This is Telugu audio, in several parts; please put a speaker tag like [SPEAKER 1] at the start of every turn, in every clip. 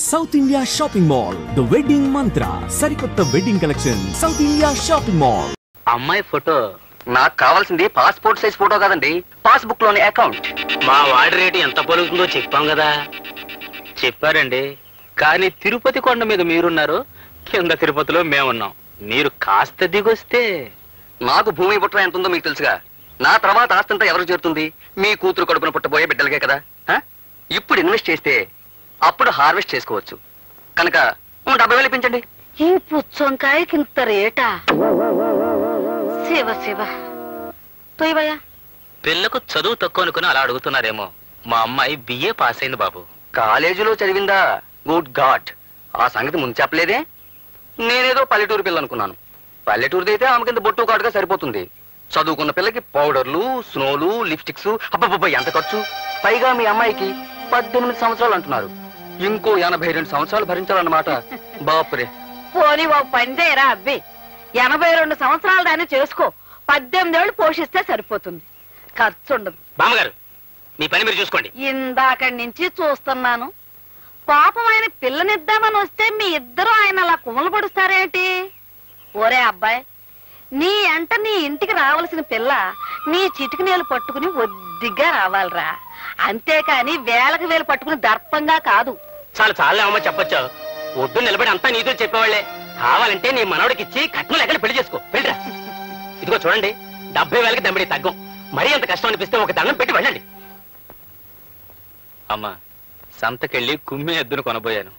[SPEAKER 1] South India shopping mall the wedding మంత్ర సరికొత్త wedding collection south India shopping mall.
[SPEAKER 2] అమ్మాయి ఫోటో నాకు కావాల్సింది పాస్పోర్ట్ సైజ్ ఫోటో కాదండి, పాస్బుక్ లోని అకౌంట్. మా వాడి రేటు ఎంత పలుకుతుందో చెప్పాం కదా. చెప్పారండి, కానీ తిరుపతి కొండ మీద మీరున్నారు, కింద తిరుపతిలో మేమున్నాం. మీరు కాస్త దిగొస్తే. నాకు భూమి పుట్ర ఎంత ఉందో మీకు తెలుసుగా. నా తర్వాత ఆస్తంతా ఎవరికి చేరుతుంది? మీ కూతురు కడుపున పుట్టబోయే బిడ్డలకే కదా. ఇప్పుడు ఇన్వెస్ట్ చేస్తే అప్పుడు హార్వెస్ట్ చేసుకోవచ్చు. కనుక 70,000 ఇప్పించండి.
[SPEAKER 3] ఈ పుచ్చంకాయకి ఇంత రేటా? శివ శివ తోయవయ్యా.
[SPEAKER 2] పిల్లకు చదువు తక్కువ అనుకుని అలా అడుగుతున్నారేమో. మా అమ్మాయి బిఏ పాస్ అయింది బాబు. కాలేజీలో చదివిందా? గుడ్ గాడ్, ఆ సంగతి ముందు చెప్పలేదే. నేనేదో పల్లెటూరు పిల్ల అనుకున్నాను. పల్లెటూరుది అయితే ఆమె కింద బొట్టు కాటుగా సరిపోతుంది. చదువుకున్న పిల్లకి పౌడర్లు, స్నోలు, లిప్స్టిక్స్, అబ్బబ్బబ్బ ఎంత ఖర్చు. పైగా మీ అమ్మాయికి 18 సంవత్సరాలు అంటున్నారు. ఇంకో 82 సంవత్సరాలు భరించాలన్నమాట. బాపురే.
[SPEAKER 3] పోనీ ఓ పందేరా అబ్బి, 82 సంవత్సరాలు దాన్ని చేసుకో. 18 ఏళ్ళు పోషిస్తే సరిపోతుంది, ఖర్చు ఉండదు.
[SPEAKER 2] బామ్మగారు, మీ పని మీరు చూసుకోండి.
[SPEAKER 3] ఇందాకడి నుంచి చూస్తున్నాను. పాపం ఆయన పిల్లనిద్దామని వస్తే మీ ఇద్దరు ఆయన అలా కుమలు పడుస్తారేంటి? ఓరే అబ్బాయి, నీ అంట నీ ఇంటికి రావాల్సిన పిల్ల నీ చిటికి నీళ్ళు పట్టుకుని ఒద్దిగ్గా రావాలిరా, అంతేకాని వేలకు వేలు పట్టుకుని దర్పంగా కాదు.
[SPEAKER 2] చాలా చాలా అమ్మ చెప్పొచ్చు. ఒడ్డు నిలబడి అంతా నీతో చెప్పేవాళ్లే. కావాలంటే నీ మనవడికి ఇచ్చి కట్నం లెక్కలు పెళ్లి చేసుకో. వెళ్ళరా. ఇదిగో చూడండి, 70,000కి దమ్మిడి తగ్గం. మరీ అంత కష్టం అనిపిస్తే ఒక దండం పెట్టి వెళ్ళండి. అమ్మా, సంతకెళ్ళి కుమ్మి ఎద్దును కొనబోయాను.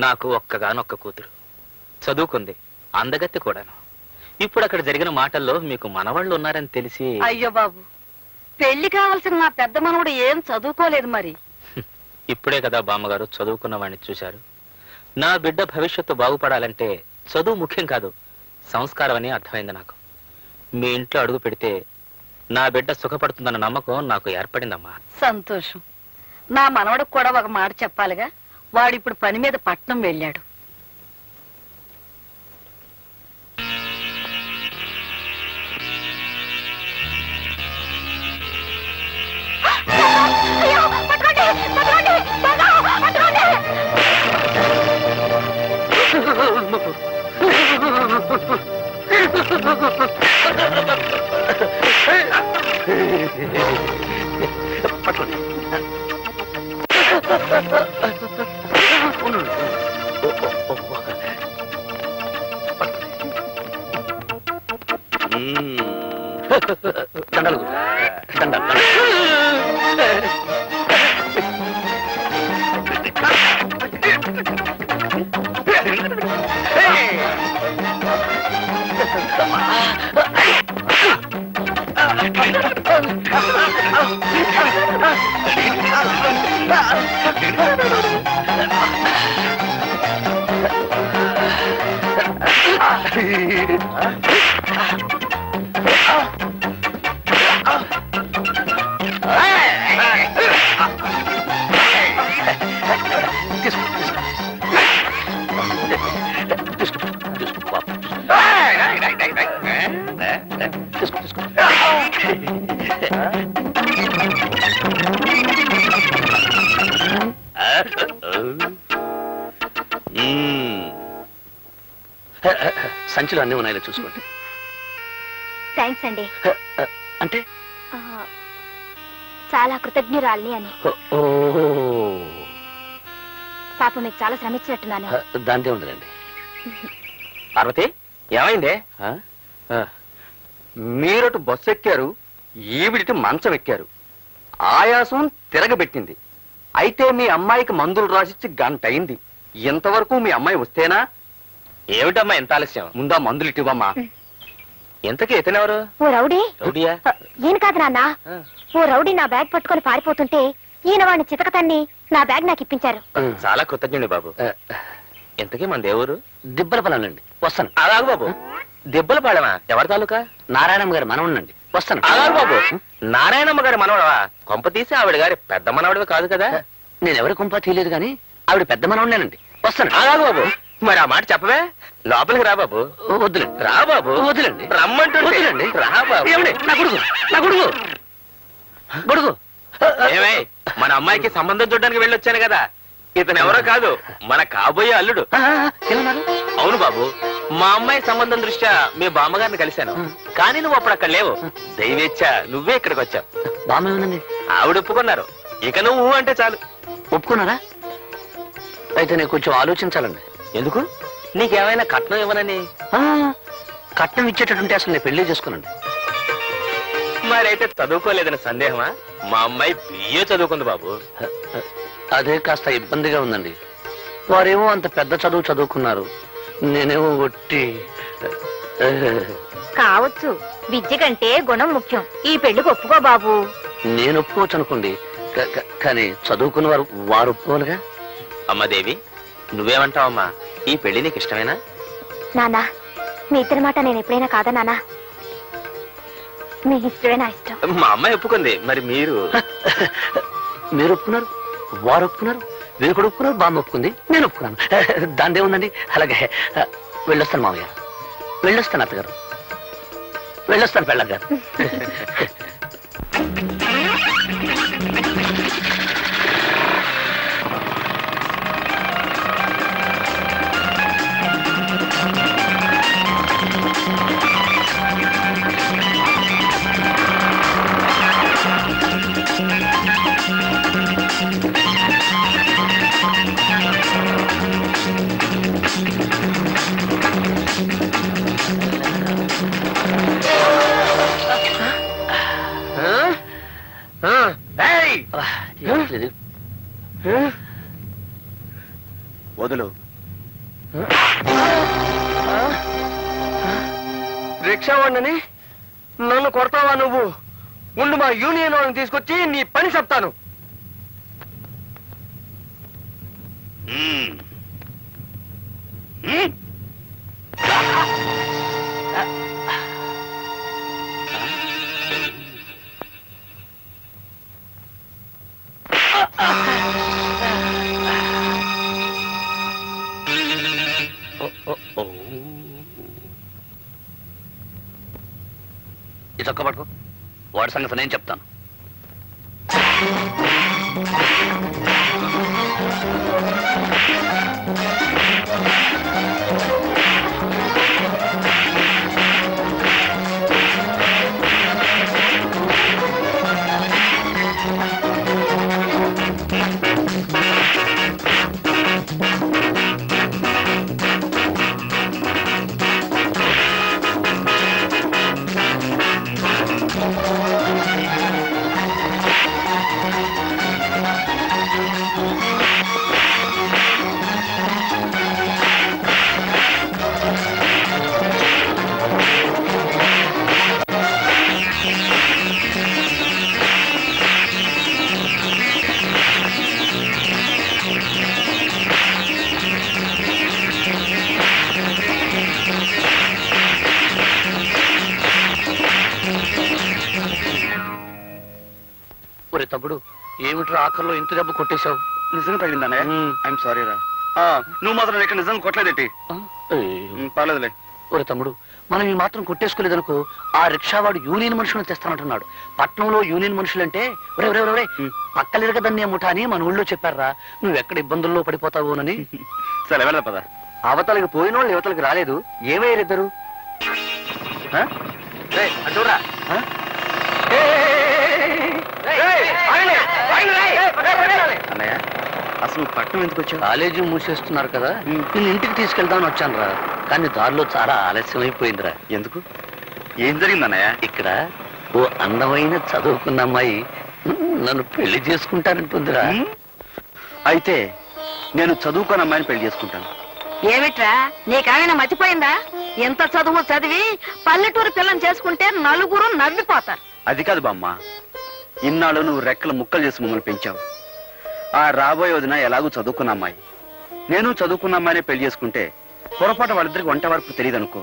[SPEAKER 2] నాకు ఒక్కగానొక్క కూతురు, చదువుకుంది, అందగత్తి కూడాను. ఇప్పుడు అక్కడ జరిగిన మాటల్లో మీకు మనవాళ్ళు ఉన్నారని తెలిసి.
[SPEAKER 3] అయ్యో బాబు, పెళ్లి కావాల్సిన నా పెద్ద మనవడు ఏం చదువుకోలేదు మరి.
[SPEAKER 2] ఇప్పుడే కదా బామ్మగారు చదువుకున్న వాడిని చూశారు. నా బిడ్డ భవిష్యత్తు బాగుపడాలంటే చదువు ముఖ్యం కాదు, సంస్కారం అని అర్థమైంది నాకు. మీ ఇంట్లో అడుగు పెడితే నా బిడ్డ సుఖపడుతుందన్న నమ్మకం నాకు ఏర్పడిందమ్మా.
[SPEAKER 3] సంతోషం. నా మనవడికి కూడా ఒక మాట చెప్పాలిగా. వాడు ఇప్పుడు పని మీద పట్నం వెళ్ళాడు.
[SPEAKER 2] దండలు దండలు. సంచులు అన్నీ ఉన్నాయో చూసుకోండి.
[SPEAKER 4] థ్యాంక్స్ అండి.
[SPEAKER 2] అంటే
[SPEAKER 4] చాలా కృతజ్ఞురాల్ని అని. పాప మీకు చాలా శ్రమించినట్టున్నాను.
[SPEAKER 2] దాంతే ఉందండి. పార్వతి, ఏమైందే? మీరటు బస్సు ఎక్కారు, ఈవిడిటి మంచం ఎక్కారు. ఆయాసం తిరగబెట్టింది. అయితే మీ అమ్మాయికి మందులు రాసిచ్చి గంట అయింది. ఇంతవరకు మీ అమ్మాయి వస్తేనా? ఏమిటమ్మా ఎంత ఆలస్యం? ముందా మందులు ఇటివమ్మా. ఎంతకీ ఇతనెవరు?
[SPEAKER 4] ఓ రౌడీ.
[SPEAKER 2] రౌడీయా?
[SPEAKER 4] ఈయన కాదు నాన్న, ఓ రౌడీ నా బ్యాగ్ పట్టుకొని పారిపోతుంటే ఈయన వాడిని చితకతన్ని నా బ్యాగ్ నాకు ఇప్పించారు.
[SPEAKER 2] చాలా కృతజ్ఞుడి బాబు. ఎంతకీ మన దేవురు? దిబ్బలపాలెండి. వస్తాను. అలాగు బాబు. దిబ్బలపాలెమా? ఎవరి తాలూకా? నారాయణమ్మ గారి మనవడండి. వస్తాను. అలాగు బాబు. నారాయణమ్మ గారి మనవడవా? కొంప తీసి ఆవిడ గారి పెద్ద మనవడివి కాదు కదా? నేనెవరి కొంప తీయలేదు కానీ ఆవిడ పెద్ద మనవడేనండి. వస్తాను. అలాగు బాబు. మరి ఆ మాట చెప్పవే. లోపలికి రా బాబు. వద్దులేండి. రా బాబు. వద్దులేండి. రమ్మంటుండి. రా బాబు. నా కొడుకు, నా కొడుకు, కొడుకు. ఏమై, మన అమ్మాయికి సంబంధం చూడడానికి వెళ్ళొచ్చాను కదా. ఇతను ఎవరో కాదు, మన కాబోయే అల్లుడు. అవును బాబు, మా అమ్మాయి సంబంధం దృష్ట్యా మీ బామ్మగారిని కలిశాను. కానీ నువ్వు అప్పుడు అక్కడ లేవు. దైవేచ్ఛ నువ్వే ఇక్కడికి వచ్చావు.
[SPEAKER 5] బామ్మ ఏముందండి?
[SPEAKER 2] ఆవిడ ఒప్పుకున్నారు. ఇక నువ్వు అంటే చాలు.
[SPEAKER 5] ఒప్పుకున్నారా? అయితే నేను కొంచెం ఆలోచించాలండి.
[SPEAKER 2] ఎందుకు? నీకేమైనా కట్నం ఇవ్వనని?
[SPEAKER 5] కట్నం ఇచ్చేటట్టుంటే అసలు నేను పెళ్లి చేసుకోనండి.
[SPEAKER 2] మరైతే చదువుకోలేదని సందేహమా? మా అమ్మాయి బిఏ చదువుకుంది బాబు.
[SPEAKER 5] అదే కాస్త ఇబ్బందిగా ఉందండి. వారేమో అంత పెద్ద చదువు చదువుకున్నారు, నేనేమో ఒట్టి.
[SPEAKER 4] కావచ్చు, విద్య కంటే గుణం ముఖ్యం. ఈ పెళ్లికి ఒప్పుకో బాబు.
[SPEAKER 5] నేను ఒప్పుకోవచ్చు అనుకోండి, కానీ చదువుకున్న వారు ఒప్పుకోవాలిగా.
[SPEAKER 2] అమ్మాదేవి, నువ్వేమంటావమ్మా? ఈ పెళ్లి నీకు ఇష్టమేనా?
[SPEAKER 4] నానా, మీ ఇద్దరి మాట నేను ఎప్పుడైనా కాదా నానా? మీ ఇష్టమే నా ఇష్టం.
[SPEAKER 2] మా అమ్మాయి ఒప్పుకుంది, మరి మీరు?
[SPEAKER 5] మీరు ఒప్పుకున్నారు, వారు ఒప్పుకున్నారు, మీరు కూడా ఒప్పుకున్నారు, బామ్మ ఒప్పుకుంది, నేను ఒప్పుకున్నాను. దానిదే ఉందండి. అలాగే వెళ్ళొస్తాను మామయ్య, వెళ్ళొస్తాను అత్తగారు, వెళ్ళొస్తాను పెళ్ళగారు.
[SPEAKER 2] వదులు. రిక్షా వాడిని నన్ను కొడతావా నువ్వు? ఉండు, మా యూనియన్ వాళ్ళని తీసుకొచ్చి నీ పని చెప్తాను.
[SPEAKER 5] ఈ చొక్క పట్టుకో, వాడి సంగతి నేను చెప్తాను. ఒరే తమ్ముడు, ఏమిట్రా ఆఖరిలో ఇంత దెబ్బ కొట్టేశావు?
[SPEAKER 2] నిజంగా తగిలిందానే? ఐఎమ్ సారీ రా. నువ్వు మాత్రం ఇక్కడ నిజంగా కొట్టలేదేంటి? పర్లేదులే.
[SPEAKER 5] ఒరే తమ్ముడు, మనం ఈ మాత్రం కొట్టేసుకోలేదనుకో, ఆ రిక్షావాడు యూనియన్ మనుషులను తెస్తానంటున్నాడు. పట్నంలో యూనియన్ మనుషులంటే ఒరే పక్కలిరగదన్నే ముఠా అని మన ఊళ్ళో చెప్పారా. నువ్వెక్కడ ఇబ్బందుల్లో పడిపోతావోనని.
[SPEAKER 2] సరే వెళ్ళదా పద.
[SPEAKER 5] అవతలకి పోయిన వాళ్ళు యువతలకి రాలేదు, ఏమయ్యారిద్దరు? అటురా.
[SPEAKER 2] అన్నయ్య, అసలు పట్నం ఎందుకు వచ్చావు?
[SPEAKER 5] కాలేజీ మూసేస్తున్నారు కదా, నేను ఇంటికి తీసుకెళ్దామని వచ్చాను రా. కానీ దారిలో చాలా ఆలస్యం అయిపోయిందిరా.
[SPEAKER 2] ఎందుకు? ఏం జరిగింది అన్నయ్య?
[SPEAKER 5] ఇక్కడ ఓ అందమైన చదువుకున్న అమ్మాయి నన్ను పెళ్లి చేసుకుంటానంటుందిరా.
[SPEAKER 2] అయితే నేను చదువుకున్న అమ్మాయిని పెళ్లి చేసుకుంటాను.
[SPEAKER 3] ఏమిట్రా, నీకేమైనా మర్చిపోయిందా? ఎంత చదువు చదివి పల్లెటూరు పిల్లని చేసుకుంటే నలుగురు నవ్విపోతారు.
[SPEAKER 2] అది కాదు బామ్మ, ఇన్నాళ్ళు నువ్వు రెక్కలు ముక్కలు చేసి మమ్మల్ని పెంచావు. ఆ రాబోయే వదిన ఎలాగూ చదువుకున్న అమ్మాయి, నేను చదువుకున్న అమ్మాయినే పెళ్లి చేసుకుంటే పొరపాటు వాళ్ళిద్దరికి వంట వరకు తెలియదు అనుకో.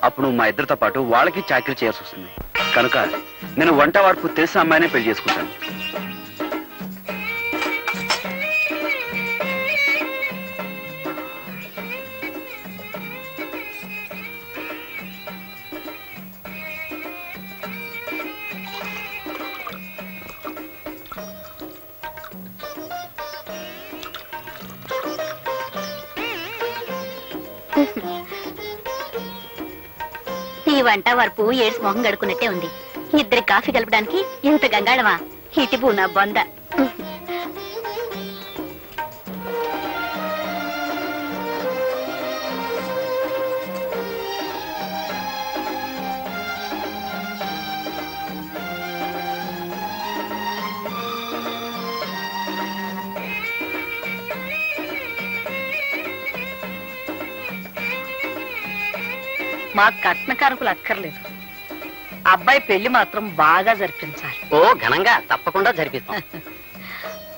[SPEAKER 2] అప్పుడు మా ఇద్దరితో పాటు వాళ్ళకి చాకరీ చేయాల్సి వస్తుంది. కనుక నేను వంట వరకు తెలిసిన అమ్మాయినే పెళ్లి చేసుకుంటాను.
[SPEAKER 4] నీ వంట వరపు ఏడ్స్ మొహం గడుకున్నట్టే ఉంది. ఇద్దరి కాఫీ కలపడానికి ఇంత గంగాళమా? ఇటిపు నా బొంద.
[SPEAKER 3] మా కట్న కానుకలు అక్కర్లేదు, అబ్బాయి పెళ్లి మాత్రం బాగా జరిపించాలి.
[SPEAKER 2] ఓ ఘనంగా తప్పకుండా జరిపిస్తాం.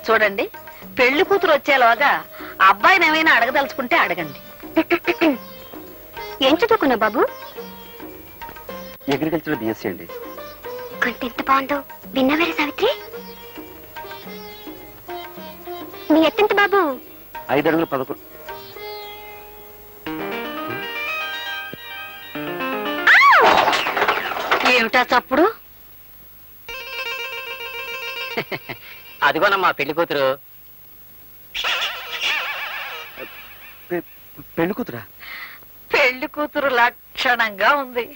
[SPEAKER 3] చూడండి, పెళ్లి కూతురు వచ్చేలోగా అబ్బాయిని ఏమైనా అడగదలుచుకుంటే అడగండి.
[SPEAKER 4] ఏం చదువుకున్నావు బాబు?
[SPEAKER 5] అగ్రికల్చర్ బిఎస్సీ అండి.
[SPEAKER 4] కొంత ఎంత బాగుందో విన్నవేరే సావిత్రి. నీ ఎత్తెంత బాబు?
[SPEAKER 5] 5 అడుగులు 11.
[SPEAKER 3] ఏమిటా చప్పుడు?
[SPEAKER 2] అదిగోనమ్మా పెళ్లి కూతురు.
[SPEAKER 5] పెళ్లి కూతురా?
[SPEAKER 3] పెళ్లి కూతురు లక్షణంగా ఉంది.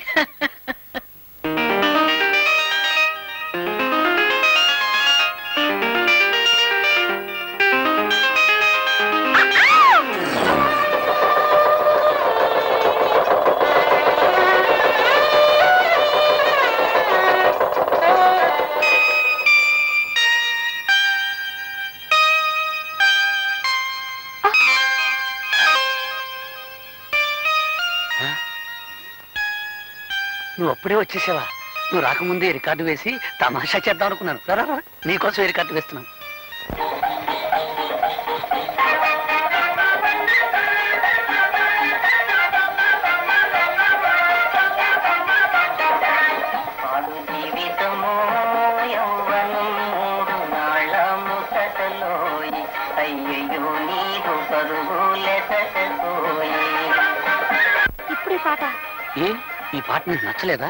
[SPEAKER 5] నువ్వు అప్పుడే వచ్చేసావా? నువ్వు రాకముందే రికార్డు వేసి తమాషా చేద్దాం అనుకున్నాను. రా, నీకోసం రికార్డు వేస్తున్నాను.
[SPEAKER 4] ఇప్పుడు ఈ పాట
[SPEAKER 5] ఈ పాట నీకు నచ్చలేదా?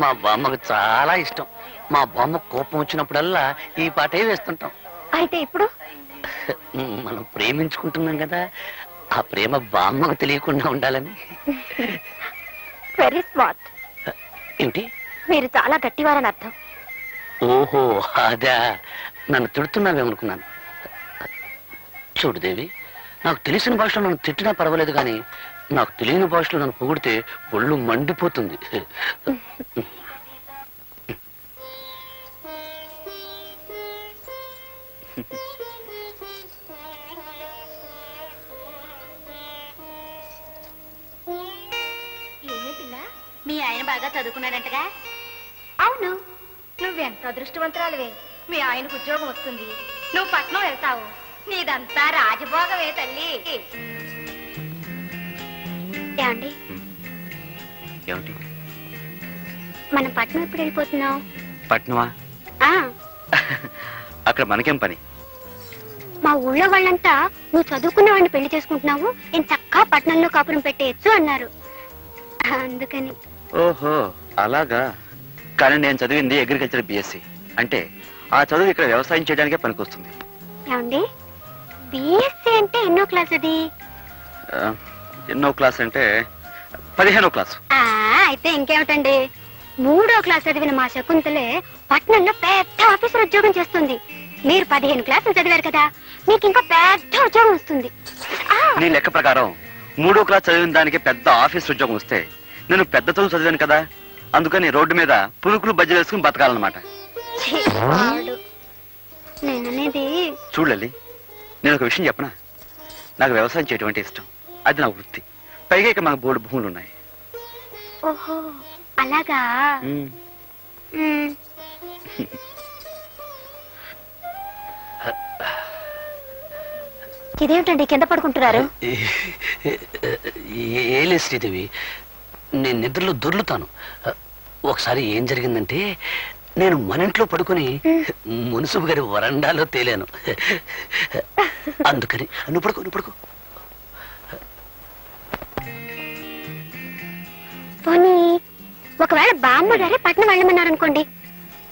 [SPEAKER 5] మా బామ్మకు చాలా ఇష్టం. మా బామ్మ కోపం వచ్చినప్పుడల్లా ఈ పాటే వేస్తుంటాం.
[SPEAKER 4] అయితే ఇప్పుడు
[SPEAKER 5] మనం ప్రేమించుకుంటున్నాం కదా, ఆ ప్రేమ బామ్మకు తెలియకుండా ఉండాలని.
[SPEAKER 4] Very smart.
[SPEAKER 5] ఏమిటి?
[SPEAKER 4] మీరు చాలా గట్టివారని అర్థం.
[SPEAKER 5] ఓహో అదా, నన్ను తిడుతున్నావేమనుకున్నాను. చూడు దేవి, నాకు తెలిసిన భాషలో నన్ను తిట్టినా పర్వాలేదు, కానీ నాకు తెలియని భాషలో నన్ను పొగిడితే ఒళ్ళు మండిపోతుంది.
[SPEAKER 4] ఏమీ పిల్ల, మీ ఆయన బాగా చదువుకున్నాడంటగా? అవును. నువ్వెంత అదృష్టవంతురాలువే. మీ ఆయనకు ఉద్యోగం వస్తుంది, నువ్వు పట్నం వెళ్తావు. నీదంతా రాజభోగమే తల్లి. ఏమండి,
[SPEAKER 5] ఏమిటి?
[SPEAKER 4] మనం పట్నం ఎప్పుడు వెళ్ళిపోతున్నావు?
[SPEAKER 5] పట్నమా? అక్కడ మనకేం పని?
[SPEAKER 4] మా ఊళ్ళో వాళ్ళంతా నువ్వు చదువుకున్న వాడిని పెళ్లి చేసుకుంటున్నావు, నేను చక్కా పట్నంలో కాపురం పెట్టేయచ్చు అన్నారు. అందుకని.
[SPEAKER 6] ఓహో అలాగా. కానీ నేను చదివింది అగ్రికల్చర్ బిఎస్సీ. అంటే ఆ చదువు ఇక్కడ వ్యవసాయం చేయడానికే పనికొస్తుంది.
[SPEAKER 4] ఏమండి, బిఎస్సీ అంటే ఎన్నో క్లాస్ అది?
[SPEAKER 6] ఎన్నో క్లాస్ అంటే 15వ క్లాసు.
[SPEAKER 4] అయితే ఇంకేమిటండి, 3వ క్లాస్ చదివిన మా శకుంతలే పట్నంలో పెద్ద ఆఫీసర్ ఉద్యోగం చేస్తుంది. మీరు 15 క్లాసులు చదివారు కదా, మీకు ఇంకా పెద్ద ఉద్యోగం వస్తుంది.
[SPEAKER 6] నీ లెక్క ప్రకారం 3వ క్లాస్ చదివిన దానికి పెద్ద ఆఫీస్ ఉద్యోగం వస్తే నేను పెద్ద చదువు చదివాను కదా, అందుకని రోడ్డు మీద పురుకులు బజ్జలు వేసుకుని బతకాలన్నమాట.
[SPEAKER 4] నేననేది
[SPEAKER 6] చూడలి, నేను ఒక విషయం చెప్పనా? నాకు వ్యవసాయం చేయడం అంటే ఇష్టం, అది నా వృత్తి. పైగా ఇక మనకు బోర్డు భూములు ఉన్నాయి.
[SPEAKER 4] ఓహో అలాగా. ఇదేమిటండి కింద పడుకుంటున్నారు?
[SPEAKER 5] ఏలే శ్రీదేవి, నేను నిద్రలో దొర్లుతాను. ఒకసారి ఏం జరిగిందంటే, నేను మన ఇంట్లో పడుకొని మున్సిపు గారి వరండాలో తేలాను. అందుకని నువ్వు పడుకో.
[SPEAKER 4] పోనీ ఒకవేళ బామ్మ గారే పట్నం వెళ్ళమన్నారనుకోండి.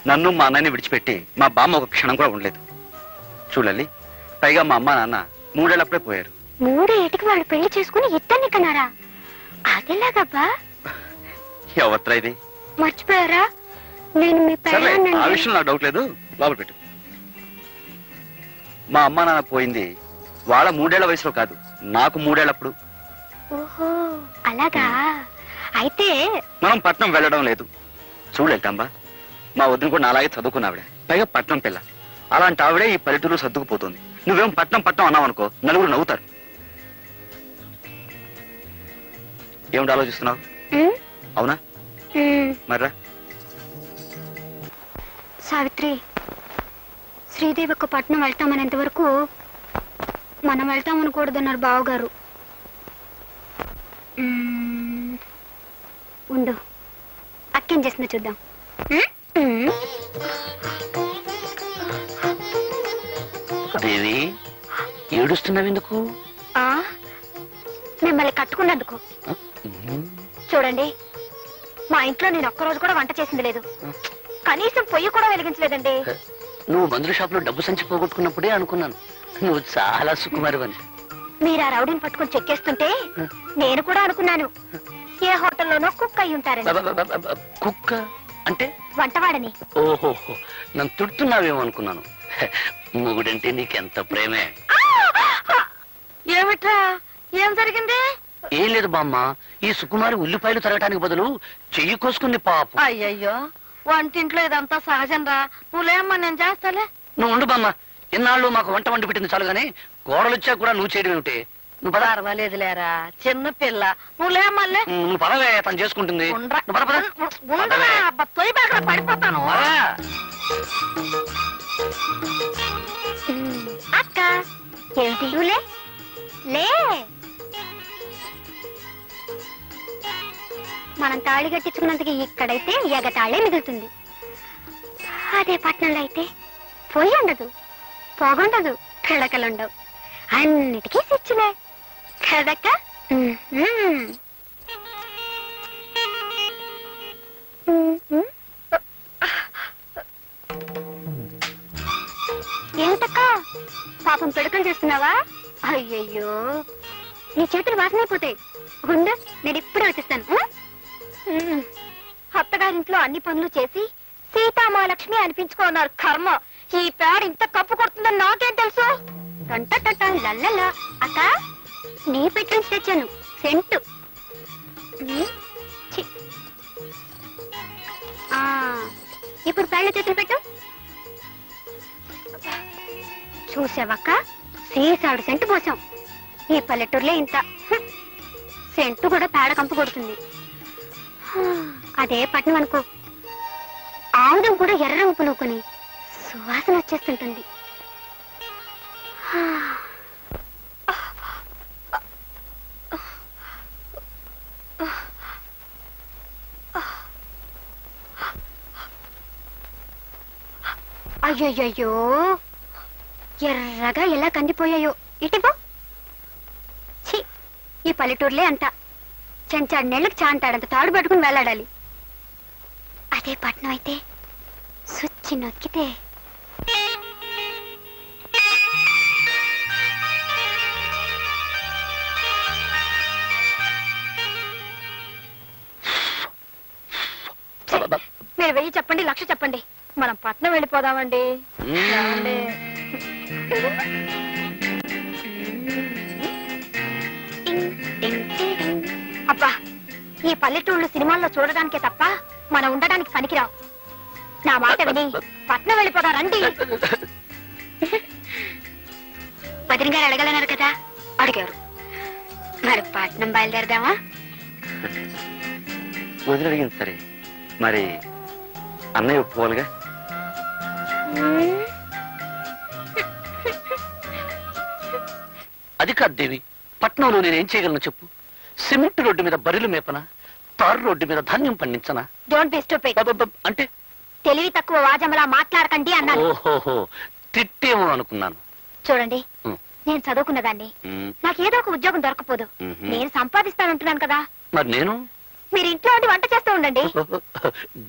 [SPEAKER 6] నన్ను మా అన్నయ్యని విడిచిపెట్టి మా బామ్మ ఒక క్షణం కూడా ఉండలేదు. చూడాలి, పైగా మా అమ్మ నాన్న 3 ఏళ్ళప్పుడే పోయారు.
[SPEAKER 4] 3 ఏటికి వాళ్ళు పెళ్లి చేసుకుని ఇద్దరిని కన్నారా? అదేలాగబ్బా?
[SPEAKER 6] ఎవత్రా ఇది?
[SPEAKER 4] మర్చిపోయారా? నేను మీ
[SPEAKER 6] సరే, ఆ
[SPEAKER 4] పెళ్ళాన్ని.
[SPEAKER 6] విషయం నాకు డౌట్ లేదు, లోపల పెట్టు. మా అమ్మ నాన్న పోయింది వాళ్ళ 3 ఏళ్ల వయసులో కాదు, నాకు 3 ఏళ్ళప్పుడు.
[SPEAKER 4] ఓహో అలాగా? అయితే
[SPEAKER 6] మనం పట్నం వెళ్ళడం లేదు. చూడలేంటమ్మా, మా వదిన కూడా అలాగే చదువుకున్నావిడే, పైగా పట్నం పిల్ల. అలాంటి ఆవిడే ఈ పల్లెటూరు సర్దుకుపోతుంది. నువ్వేం పట్నం పట్నం అన్నావు అనుకో, నలుగురు నవ్వుతారు. ఏమిటి ఆలోచిస్తున్నావు?
[SPEAKER 4] ఉమ్,
[SPEAKER 6] అవునా?
[SPEAKER 4] ఉమ్.
[SPEAKER 6] మర్రా.
[SPEAKER 4] సావిత్రి, శ్రీదేవి ఒక పట్నం వెళ్తామనేంత వరకు మనం వెళ్తామనకూడదన్నారు బావగారు. ఉండు, అక్కేం చేస్తుందో చూద్దాం.
[SPEAKER 5] దేవి, ఏడుస్తున్నావు ఎందుకు?
[SPEAKER 4] మిమ్మల్ని కట్టుకున్నందుకు. చూడండి, మా ఇంట్లో నేను ఒక్కరోజు కూడా వంట చేసింది లేదు, కనీసం పొయ్యి కూడా వెలిగించలేదండి.
[SPEAKER 5] నువ్వు మందుల షాప్ లో డబ్బు సంచి పోగొట్టుకున్నప్పుడే అనుకున్నాను నువ్వు చాలా సుకుమారివని.
[SPEAKER 4] మీరు ఆ రౌడీని పట్టుకొని చెక్కేస్తుంటే నేను కూడా అనుకున్నాను ఏ హోటల్లోనో కుక్ అయి ఉంటారని.
[SPEAKER 5] కుక్క అంటే?
[SPEAKER 4] వంటవాడని.
[SPEAKER 5] ఓహోహో, నన్ను తిడుతున్నావేమో అనుకున్నాను. మొగుడంటే నీకెంత ప్రేమే.
[SPEAKER 3] ఏమిట్రా, ఏం జరిగింది?
[SPEAKER 5] ఏం లేదు బామ్మ, ఈ సుకుమారి ఉల్లిపాయలు తరగటానికి బదులు చెయ్యి కోసుకుంది పాపం.
[SPEAKER 3] అయ్యయ్యో, వంటింట్లో ఇదంతా సహజం రా. నువ్వులేమ్మా, నేను చేస్తాలే.
[SPEAKER 5] నువ్వు ఉండు బామ్మ, ఇన్నాళ్ళు మాకు వంట వండి పెట్టింది చాలు గానీ కోడలు వచ్చా కూడా నువ్వు చేయడం ఏమిటి? నువ్వు పద.
[SPEAKER 3] పర్వాలేదులేరా, చిన్న పిల్ల. నువ్వులేమల్లే.
[SPEAKER 5] నువ్వు పదవే, తను చేసుకుంటుంది. నువ్వు పద, పద.
[SPEAKER 3] పడిపోతాను.
[SPEAKER 5] పద.
[SPEAKER 4] అక్క ఏమిటి? నువ్వులే లే. మనం తాళి కట్టించుకున్నందుకు ఇక్కడైతే ఎగతాళే మిగులుతుంది. అదే పట్నంలో అయితే పొయ్యి ఉండదు, పొగుండదు, పిడకలుండవు, అన్నిటికీ స్విచ్లే కదక్క. ఏమిటక్క పాపం పిడకలు చేస్తున్నావా? అయ్యయ్యో, నీ చేతులు వాసనైపోతాయి. ఉండు, నేను ఇప్పుడే వచ్చేస్తాను. అత్తగారింట్లో అన్ని పనులు చేసి సీతామహాలక్ష్మి అనిపించుకున్నారు. కర్మ, ఈ పేడ ఇంత కప్పు కొడుతుందని నాకేం తెలుసు? లల్లలా. అక్క, నీ పెట్టి నుంచి తెచ్చాను సెంటు. ఇప్పుడు పేళ్ళ చేతులు పెట్టు. చూసావక్క, సీసాడు సెంటు పోసాం. ఈ పల్లెటూరులే ఇంత. సెంటు కూడా పేడ కంపు కొడుతుంది. అదే పట్నం అనుకో, ఆముదం కూడా ఎర్ర రంగు పులుకొని సువాసన వచ్చేస్తుంటుంది. అయ్యయ్యో, ఎర్రగా ఎలా కందిపోయాయో. ఇటుపో. ఛీ, ఈ పల్లెటూరులే అంట. చెంచాడు నెళ్ళకి చాంతాడంత తాడు పట్టుకుని వెళ్ళాడాలి. అదే పట్నం అయితే సుచ్చి నొక్కితే. మీరు 1000 చెప్పండి, 1,00,000 చెప్పండి, మనం పట్నం వెళ్ళిపోదామండి. అబ్బా, ఈ పల్లెటూళ్ళు సినిమాల్లో చూడడానికే తప్ప మనం ఉండడానికి పనికిరావు. నా మాట విని పట్నం వెళ్ళిపోదారండి. వదిన గారు అడగలన్నారు కదా, అడిగారు. మరి పట్నం బయలుదేరదామా?
[SPEAKER 6] వదిలి అడిగింది సరే, మరి అన్నయ్య ఒప్పుకోవాలిగా.
[SPEAKER 5] అది కాదు దేవి, పట్నంలో నేనేం చేయగలను చెప్పు? సిమెంట్ రోడ్డు మీద బరిలు మేపనా, తారు రోడ్డు మీద ధాన్యం పండించనా?
[SPEAKER 4] Don't be stupid.
[SPEAKER 5] అంటే
[SPEAKER 4] తెలివి తక్కువ వాజమలా మాట్లాడకండి అన్నాను.
[SPEAKER 5] ఓహోహో, తిట్టేమో అనుకున్నాను.
[SPEAKER 4] చూడండి, నేను చదువుకున్నదాన్ని, నాకేదో ఒక ఉద్యోగం దొరకపోదు. నేను సంపాదిస్తానంటున్నాను కదా.
[SPEAKER 5] మరి నేను?
[SPEAKER 4] మీరు ఇంట్లో ఉండి వంట చేస్తూ ఉండండి.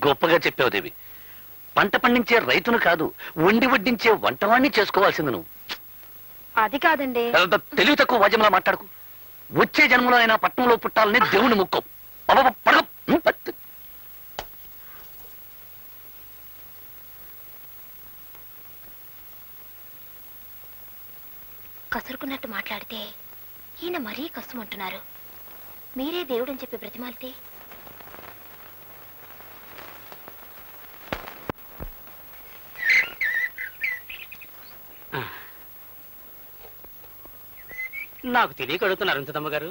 [SPEAKER 5] గొప్పగా చెప్పావు దేవి. పంట పండించే రైతును కాదు, వండి వడ్డించే వంటవాణ్ణి చేసుకోవాల్సింది నువ్వు.
[SPEAKER 3] అది కాదండి.
[SPEAKER 5] తెలివి తక్కువ వాద్యంలా మాట్లాడుకు. వచ్చే జన్మలో అయినా పట్టణంలో పుట్టాలని దేవుని ముక్కం.
[SPEAKER 4] కసురుకున్నట్టు మాట్లాడితే ఈయన మరీ కసుమంటున్నారు. మీరే దేవుడని చెప్పి బ్రతిమాలితే
[SPEAKER 2] నాకు తెలియక అడుగుతున్నారు అరుంధతమ్మ గారు.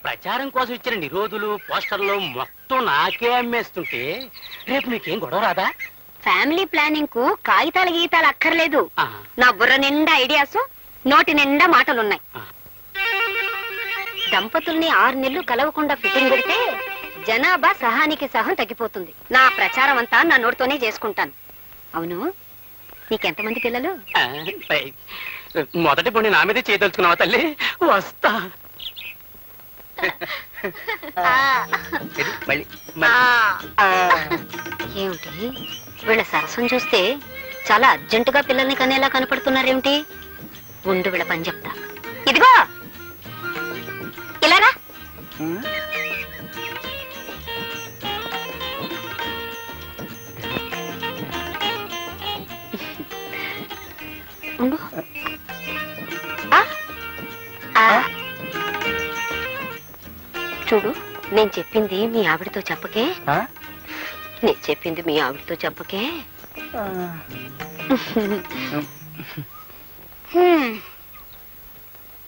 [SPEAKER 2] ప్రచారం కోసం ఇచ్చిన నిరోధులు పోస్టర్లు మొత్తం నాకే అమ్మేస్తుంటే రేపు నీకేం గొడవ రాదా?
[SPEAKER 4] ఫ్యామిలీ ప్లానింగ్ కు కాగితాలు గీతాలు అక్కర్లేదు. నా బుర్ర నిండా ఐడియాస్, నోటి నిండా మాటలున్నాయి. దంపతుల్ని 6 నెలలు కలవకుండా ఫిట్టింగ్ పెడితే జనాభా సహానికి సహం తగ్గిపోతుంది. నా ప్రచారం అంతా నా నోటితోనే చేసుకుంటాను. అవును, నీకెంతమంది పిల్లలు?
[SPEAKER 2] మొదటి పొండి నా మీదే చేయదలుచుకున్నావా తల్లి? వస్తా.
[SPEAKER 4] ఏమిటి వీళ్ళ సరసం చూస్తే చాలా అర్జెంటుగా పిల్లల్ని కనేలా కనపడుతున్నారేమిటి? ఉండు వీళ్ళ పని చెప్తా. ఇదిగో ఇలారా. ఉండు. చూడు, నేను చెప్పింది మీ ఆవిడతో చెప్పకే. నేను చెప్పింది మీ ఆవిడతో చెప్పకే.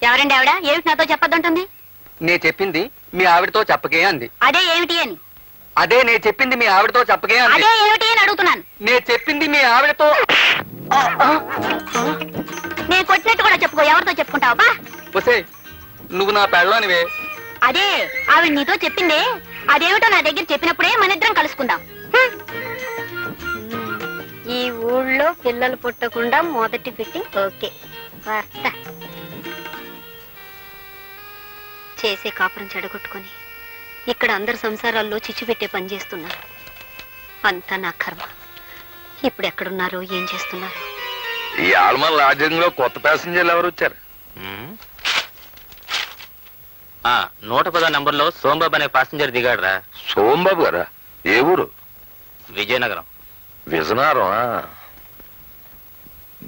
[SPEAKER 4] ఎవరండి ఆవిడ? ఏమిటి నాతో చెప్పొద్దంటుంది?
[SPEAKER 2] నేను చెప్పింది మీ ఆవిడతో చెప్పకే అంది.
[SPEAKER 4] అదే ఏమిటి అని?
[SPEAKER 2] అదే నేను చెప్పింది మీ ఆవిడతో చెప్పకే అంది.
[SPEAKER 4] అదే ఏమిటి అని అడుగుతున్నాను.
[SPEAKER 2] నేను చెప్పింది మీ ఆవిడతో.
[SPEAKER 4] నేను కొట్టినట్టు కూడా చెప్పుకో. ఎవరితో చెప్పుకుంటావా?
[SPEAKER 2] వసే, నువ్వు నా పెళ్ళానివే.
[SPEAKER 4] అదే ఆవిడ నీతో చెప్పిందే. అదేమిటో నా దగ్గర చెప్పినప్పుడే మనిద్దరం కలుసుకుందాం. ఈ ఊళ్ళో పిల్లలు పుట్టకుండా మొదటి ఫిట్టింగ్ ఓకే. వస్తా. చేసే కాపురం చెడగొట్టుకొని ఇక్కడ అందరి సంసారాల్లో చిచ్చు పెట్టే పని చేస్తున్నారు. అంతా నా కర్మ. ఇప్పుడు ఎక్కడున్నారో ఏం చేస్తున్నారు?
[SPEAKER 7] ఈ ఆల్మల్ లాడ్జింగ్ కొత్త ప్యాసింజర్లు ఎవరు వచ్చారు?
[SPEAKER 2] 110 నంబర్లో సోంబాబు అనే ప్యాసింజర్ దిగాడురా.
[SPEAKER 7] సోంబాబు గారా? ఏ ఊరు?
[SPEAKER 2] Vizianagaram.
[SPEAKER 7] Vizianagaram.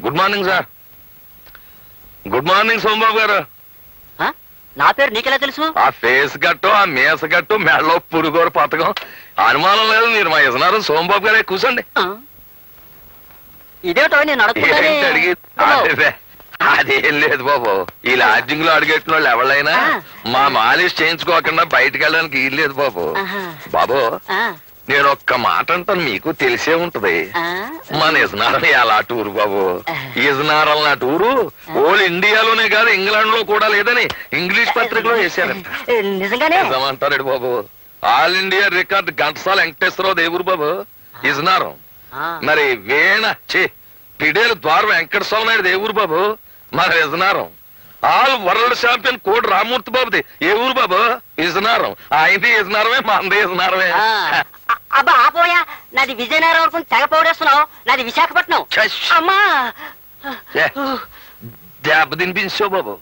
[SPEAKER 7] Good morning sir. Good morning Sombabu గారు.
[SPEAKER 2] నా పేరు నీకెలా తెలుసు?
[SPEAKER 7] ఆ ఫేస్ గట్టు, ఆ మేస గట్టు, మెడలో పురుగోరు పథకం అనుమానం లేదు. మీరు మా విజయనగరం సోంబాబు గారే. కూర్చోండి.
[SPEAKER 2] ఇదేటో నేను
[SPEAKER 7] అడిగి అదేం లేదు బాబు. ఈ లాడ్జింగ్ లో అడిగెట్టిన వాళ్ళు ఎవరైనా మా మాలిష్ చేయించుకోకుండా బయటకు వెళ్ళడానికి వీల్లేదు బాబు. బాబు, నేను ఒక్క మాట అంటాను, మీకు తెలిసే ఉంటది. మన ఇజనారం ఎలా టూరు బాబు. ఇజనారం నా టూరు ఓల్ ఇండియాలోనే కాదు ఇంగ్లాండ్ లో కూడా లేదని ఇంగ్లీష్ పత్రికలో వేశారంట. నిజమంటారు బాబు. All India record Ghantasala Venkateswararao దేవురు బాబు ఇజనారం. మరి వేణ పిడేలు ద్వార వెంకటస్వామి నాయుడు దేవురు బాబు మన విజనారం. ఆల్ వరల్డ్ ఛాంపియన్ కోడి రామూర్తి బాబుది ఏ ఊరు బాబు? విజనారం. ఆయనది విజనారమే, మనది విజనారమే.
[SPEAKER 2] అబ్బా ఆపోయా, నాది విజయనగరం వరకు తెగ పౌడేస్తున్నావు. నాది విశాఖపట్నం. అమ్మా
[SPEAKER 7] దెబ్బ తినిపించావు బాబు.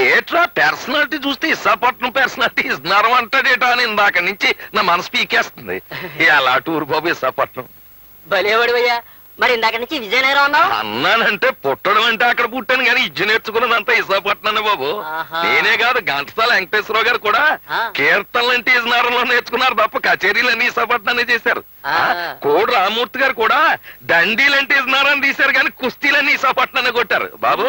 [SPEAKER 7] ఏట్రా పర్సనాలిటీ చూస్తే విశాఖపట్నం పర్సనాలిటీ విజనారం అంటాడేటా అని ఇందాక నుంచి నా మనసు పీకేస్తుంది. ఎలా టూరు బాబు విశాఖపట్నం.
[SPEAKER 2] భలేవాడివయ్యా. మరి ఇందాక నుంచి విజయనగరం అన్నావు?
[SPEAKER 7] అన్నానంటే పుట్టడం అంటే అక్కడ పుట్టాను కానీ ఇజ్జు నేర్చుకున్నదంతా విశాఖపట్నం బాబు. నేనే కాదు, ఘంటసాల వెంకటేశ్వరరావు గారు కూడా కీర్తనలు అంటే విజయనగరంలో నేర్చుకున్నారు తప్ప కచేరీలన్నీ విశాఖపట్నాన్ని చేశారు. కోడి రామూర్తి గారు కూడా దండీలంటే విజయనగరం తీశారు కానీ కుస్తీలన్నీ విశాఖపట్నాన్ని కొట్టారు బాబు.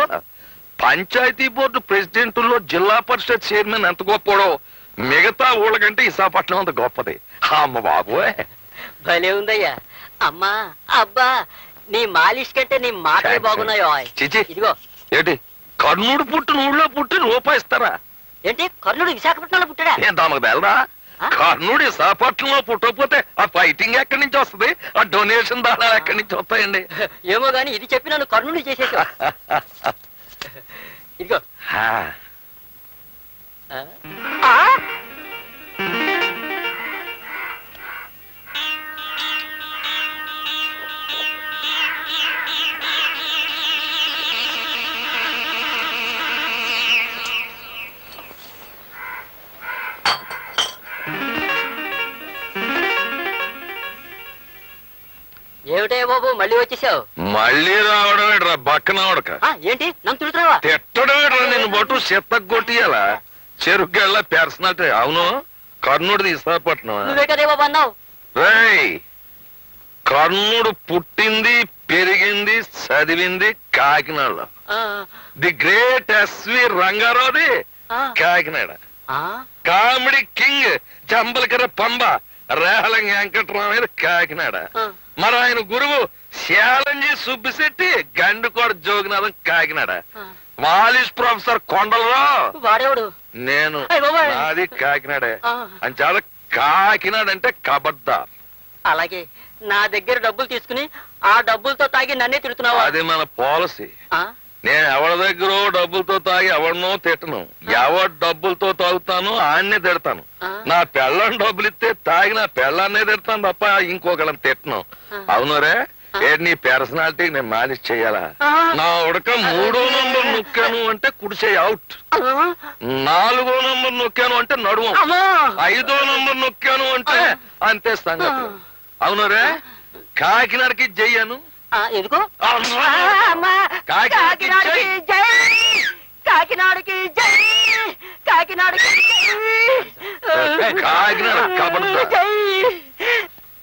[SPEAKER 7] పంచాయతీ బోర్డు ప్రెసిడెంట్లో జిల్లా పరిషత్ చైర్మన్ ఎంత గొప్పడో మిగతా ఊళ్ళకంటే విశాఖపట్నం అంత గొప్పది. అమ్మ బాబు
[SPEAKER 2] భలే ఉందయ్యా. అమ్మా అబ్బా, నీ మాలిష్ కంటే నీ మాటలే బాగున్నాయో. ఇదిగో
[SPEAKER 7] ఏంటి కర్ణుడు పుట్టిన ఊళ్ళో పుట్టి రూపాయిస్తారా?
[SPEAKER 2] ఏంటి కర్ణుడు విశాఖపట్నంలో పుట్టాడా?
[SPEAKER 7] ఏం తమకు తెలరా? కర్ణుడు విశాఖపట్నంలో పుట్టకపోతే ఆ ఫైటింగ్ ఎక్కడి నుంచి వస్తుంది? ఆ డొనేషన్ దానాలు ఎక్కడి నుంచి వస్తాయండి?
[SPEAKER 2] ఏమో గాని ఇది చెప్పి నన్ను కర్ణుడు చేసేసా. ఇదిగో ఏమిటే బాబు మళ్ళీ వచ్చేసావు?
[SPEAKER 7] మళ్ళీ రావడం ఏంట్రా బక్కనవడక?
[SPEAKER 2] ఏంటి నన్ను తిడుతున్నావా?
[SPEAKER 7] తిట్టడం ఏంట్రా? నిన్ను బొట్టు చెత్తకు కొట్టియాలా? చెరుగ్గళ్ళ పర్సనాలిటీ. అవును, కర్ణుడిది విశాఖపట్నం.
[SPEAKER 2] నువ్వే కదే బాబు అన్నావు.
[SPEAKER 7] రేయ్, కర్ణుడు పుట్టింది, పెరిగింది, చదివింది కాకినాడలో. ది గ్రేట్ ఎస్వి రంగారావుది కాకినాడ. కామెడీ కింగ్ చంబలకర పంబ రేహలం వెంకట్రామయ్య కాకినాడ. మరి ఆయన గురువు శాలంజీ సుబ్బిశెట్టి గండుకోట జోగినాథం కాకినాడ. మాలిష్ ప్రొఫెసర్ కొండలరావు
[SPEAKER 2] వాడేవాడు
[SPEAKER 7] నేను, నాది కాకినాడే. అని చాలా కాకినాడ అంటే కబడ్దార్.
[SPEAKER 2] అలాగే నా దగ్గర డబ్బులు తీసుకుని ఆ డబ్బులతో తాగి నన్నే తిడుతున్నావా?
[SPEAKER 7] అది మన పాలసీ. నేను ఎవరి దగ్గర డబ్బులతో తాగి ఎవరినో తిట్టను. ఎవరి డబ్బులతో తాగుతాను ఆయన్నే తిడతాను. నా పెళ్ళని డబ్బులు ఇస్తే తాగి నా పెళ్ళాన్నే తిడతాను తప్ప ఇంకొకళ్ళని తిట్టను. అవునరే, నీ పర్సనాలిటీ నేను మాలిష్ చెయ్యాలా? నా ఉడక 3వ నంబర్ నొక్కాను అంటే కుడిచేయి అవుట్, 4వ నంబర్ నొక్కాను అంటే నడుము, 5వ నంబర్ నొక్కాను అంటే అంతే సంగతి. అవునరే, కాకినాడకి జయ్యాను.
[SPEAKER 2] ఎందుకో?
[SPEAKER 7] కాకినాడకి
[SPEAKER 2] కాకినాడకి కాకినాడకి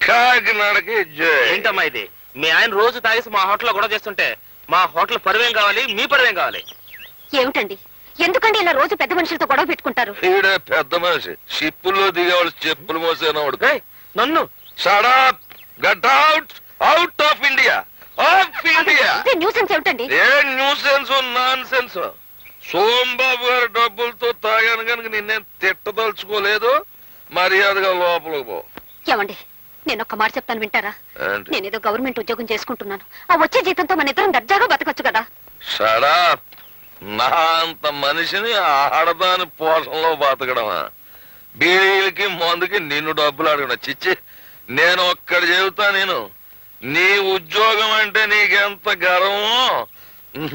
[SPEAKER 7] కాకినాడకి
[SPEAKER 8] ఏంటమ్మా ఇది? మీ ఆయన రోజు తాగేసి మా హోటల్లో గొడవ చేస్తుంటే మా హోటల్ పరువేం కావాలి, మీ పరువేం కావాలి?
[SPEAKER 4] ఏమిటండి, ఎందుకండి ఇలా రోజు పెద్ద మనుషులతో గొడవ పెట్టుకుంటారు?
[SPEAKER 7] ఈడే పెద్ద మనిషి, షిప్పుల్లో దిగేవాళ్ళు చెప్పులు మోసేనవాడు.
[SPEAKER 8] నన్ను
[SPEAKER 7] shut up, get out, out of India, of India.
[SPEAKER 4] Nuisance ఏమిటండి?
[SPEAKER 7] ఏ న్యూసెన్స్ నాన్ సెన్స్? సోంబాబు గారి డబ్బులతో తాగాను కనుక నిన్నేం తిట్టదలుచుకోలేదు. మర్యాదగా లోపలికి పో.
[SPEAKER 4] ఏమండి, నేను ఒక్క మాట చెప్తాను, వింటారా? నేనేదో గవర్నమెంట్ ఉద్యోగం చేసుకుంటున్నాను. ఆ వచ్చే జీతంతో మన ఇద్దరం దర్జాగా బతకొచ్చు కదా.
[SPEAKER 7] Shut up. నా అంత మనిషిని ఆడదాని పోషణలో బతకడమా? బీడీలకి మందుకి నిన్ను డబ్బులు అడగడం చిచ్చి. నేను ఒక్కడి చెబుతా, నేను నీ ఉద్యోగం అంటే నీకెంత గర్వమో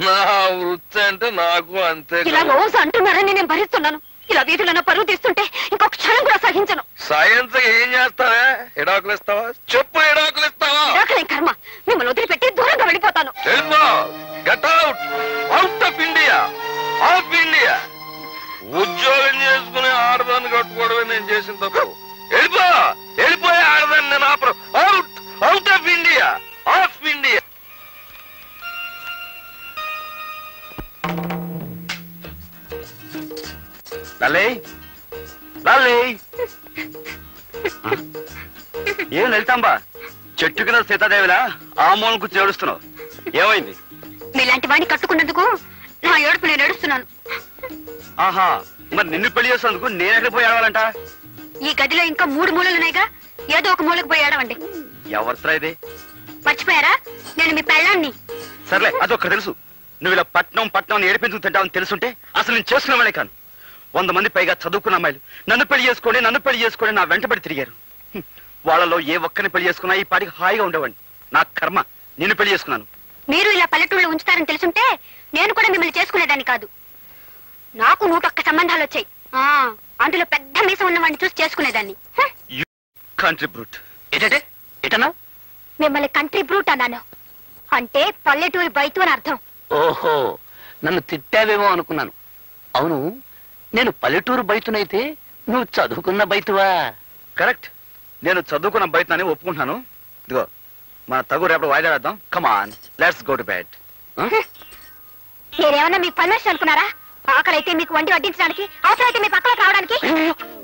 [SPEAKER 7] నా వృత్తి అంటే నాకు అంతే.
[SPEAKER 4] ఇలా రోజు అంటున్నారని నేను భరిస్తున్నాను. ఇలా వీధులను పరువు తీస్తుంటే ఇంకొక క్షణం కూడా సహించను.
[SPEAKER 7] సైన్స్ ఏం చేస్తావా? ఎడాకులు ఇస్తావా? చెప్పు, ఎడాకులు ఇస్తావా?
[SPEAKER 4] కర్మ, మిమ్మల్ని వదిలిపెట్టి దూరంగా వెళ్ళిపోతాను.
[SPEAKER 7] Get out, out of India, of India. ఉద్యోగం చేసుకుని ఆడదాన్ని కట్టుకోవడమే నేను చేసిన తప్పు. వెళ్ళిపోయే ఆడదాన్ని నేను ఆపరు. Out, out of India, of India.
[SPEAKER 6] ఏం వెళ్తాంబా? చెట్టు కింద సీతాదేవిలా ఆ మూలం కూర్చొని ఏడుస్తున్నావు, ఏమైంది?
[SPEAKER 4] మీలాంటి వాడిని కట్టుకున్నందుకు నా ఏడుపు నేను ఏడుస్తున్నాను.
[SPEAKER 6] ఆహా, మరి నిన్ను పెళ్లి చేసినందుకు నేను ఎక్కడికి పోయి ఏడవాలంట?
[SPEAKER 4] ఈ గదిలో ఇంకా 3 మూలలున్నాయిగా, ఏదో ఒక మూలకు పోయి ఏడవండి.
[SPEAKER 6] ఎవరితో ఇది?
[SPEAKER 4] మర్చిపోయారా? నేను మీ పెళ్ళాన్ని.
[SPEAKER 6] సర్లే, అదొక్క తెలుసు. నువ్వు ఇలా పట్నం పట్నం ఏడిపించుకు తింటావని తెలుసుంటే అసలు నేను చేసుకునేవాడే కాను. 100 మంది పైగా చదువుకున్న అమ్మాయిలు నన్ను పెళ్లి చేసుకోండి నా వెంటబడి తిరిగారు. వాళ్ళలో ఏ ఒక్కరిని పెళ్లి చేసుకున్నా ఈ పాటికి హాయిగా ఉండేవాడిని. నా కర్మ, నిన్ను పెళ్లి చేసుకున్నాను.
[SPEAKER 4] మీరు ఇలా పల్లెటూళ్ళు ఉంచుతారని తెలుసుంటే నేను కూడా మిమ్మల్ని చేసుకునేదాన్ని కాదు. నాకు 101 సంబంధాలు వచ్చాయి. అందులో పెద్ద మీసం ఉన్నవాడిని చూసి చేసుకునేదాన్ని.
[SPEAKER 6] Country brute.
[SPEAKER 2] ఏంటంటే ఎటన్నా?
[SPEAKER 4] మిమ్మల్ని కంట్రీ బ్రూట్ అన్నాను. అంటే పల్లెటూరి బైతు అని అర్థం.
[SPEAKER 2] ఓహో, నన్ను తిట్టావేమో అనుకున్నాను. అవును, నేను పల్లెటూరు బైతునైతే నువ్వు చదువుకున్న బైతువా?
[SPEAKER 6] కరెక్ట్, నేను చదువుకున్న బయటని ఒప్పుకుంటున్నాను. ఇదిగో మన తగు రేపటి వాయిదా వేద్దాం. కమాన్, లెట్స్ గో టు బెడ్.
[SPEAKER 4] మీరేమన్నా మీ పర్మిషన్ అనుకున్నారా? ఆకలైతే మీకు వండి వడ్డించడానికి, అవసరమైతే మీ పక్కలోకి రావడానికి.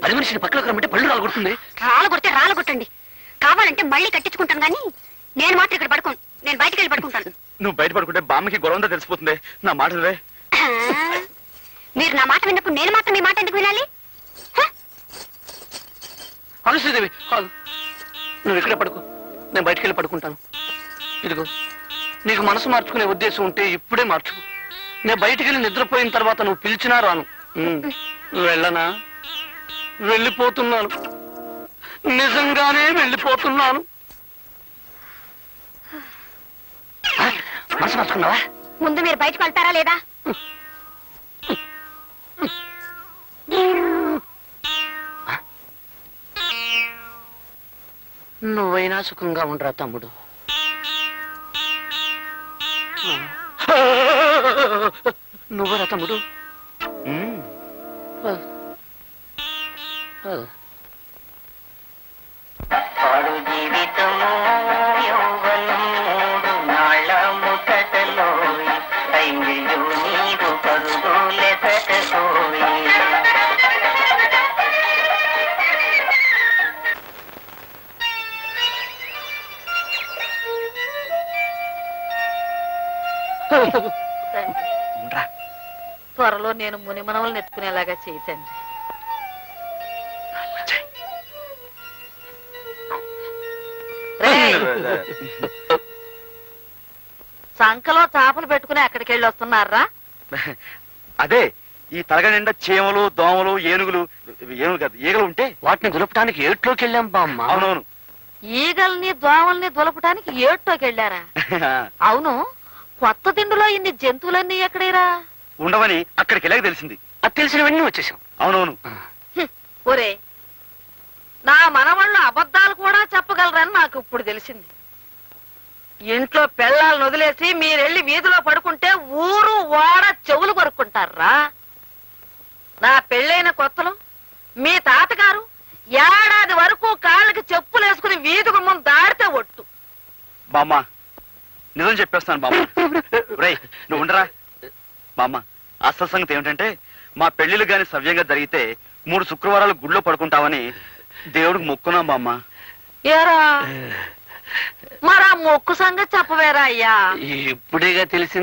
[SPEAKER 2] 10 మనిషిని పక్కలోకి రమ్మంటే పళ్ళు రాలగొడుతుంది.
[SPEAKER 4] రాలగొడితే రాలగొట్టండి, కావాలంటే మళ్ళీ కట్టించుకుంటాను. కానీ నేను మాత్రం ఇక్కడ పడుకోను. నేను బయటికి వెళ్ళి పడుకుంటాను.
[SPEAKER 6] నువ్వు బయట పడుకుంటే బామ్మకి గొడవంతా తెలిసిపోతుంది. నా మాట వినవే?
[SPEAKER 4] మీరు నా మాట విన్నప్పుడు నేను మాత్రం మీ మాట ఎందుకు వినాలి?
[SPEAKER 2] శ్రీదేవి, నువ్వు ఇక్కడే పడుకో, నేను బయటికి వెళ్ళి పడుకుంటాను. ఇదిగో, నీకు మనసు మార్చుకునే ఉద్దేశం ఉంటే ఇప్పుడే మార్చుకో. నేను బయటికి వెళ్ళి నిద్రపోయిన తర్వాత నువ్వు పిలిచినా రాను. వెళ్ళనా? వెళ్ళిపోతున్నాను, నిజంగానే వెళ్ళిపోతున్నాను. మనసు మార్చుకున్నావా?
[SPEAKER 4] ముందు మీరు బయటకు వెళ్తారా లేదా?
[SPEAKER 2] నువ్వైనా సుఖంగా ఉండరా తమ్ముడు.
[SPEAKER 5] నువ్వరా తమ్ముడు?
[SPEAKER 2] పాడు జీవితము యౌవనం మూడు నాళ్ళ ముచ్చటలో ఐంద్రియు నీరు పరుగులెసటోయి.
[SPEAKER 3] త్వరలో నేను మునిమనవలు నెత్తుకునేలాగా చేయతండి. సంకలో చాపలు పెట్టుకుని ఎక్కడికి వెళ్ళి వస్తున్నారా?
[SPEAKER 6] అదే ఈ తలగ నిండా చీమలు దోమలు ఏనుగులు కాదు ఈగలు ఉంటే
[SPEAKER 5] వాటిని దులపడానికి ఏట్లోకి వెళ్ళాం బామ్మ.
[SPEAKER 6] అవునవును.
[SPEAKER 3] ఈగల్ని దోమల్ని దులపడానికి ఏటోకి వెళ్ళారా? అవును, కొత్త దిండులో ఇన్ని జంతువులన్నీ ఎక్కడేరా?
[SPEAKER 6] ఉండవని అక్కడికి వెళ్ళాక తెలిసింది.
[SPEAKER 5] అది తెలిసినవన్నీ వచ్చేసాం.
[SPEAKER 6] అవునవును.
[SPEAKER 3] ఒరే, నా మనవాళ్ళు అబద్ధాలు కూడా చెప్పగలరని నాకు ఇప్పుడు తెలిసింది. ఇంట్లో పెళ్ళాలను వదిలేసి మీరెళ్ళి వీధిలో పడుకుంటే ఊరు వాడ చెవులు కొరుక్కుంటారా? నా పెళ్ళైన కొత్తలో మీ తాతగారు ఏడాది వరకు కాళ్ళకి చెప్పులు వేసుకుని వీధి గుమ్మం దాడితే ఒట్టు.
[SPEAKER 6] బామ్మ నిజం చెప్పేస్తాను బామ్మ. రేయ్ నువ్వు ఉండరా బామ్మ. అసలు సంగతి ఏమిటంటే మా పెళ్లిళ్ళు గాని సవ్యంగా జరిగితే 3 శుక్రవారాలు గుళ్ళో పడుకుంటామని దేవుడికి మొక్కున్నాం బామ్మ.
[SPEAKER 3] ఏరా మరా మొక్కు సంగతి చెప్పవేరా అయ్యా?
[SPEAKER 5] ఇప్పుడేగా తెలిసింది.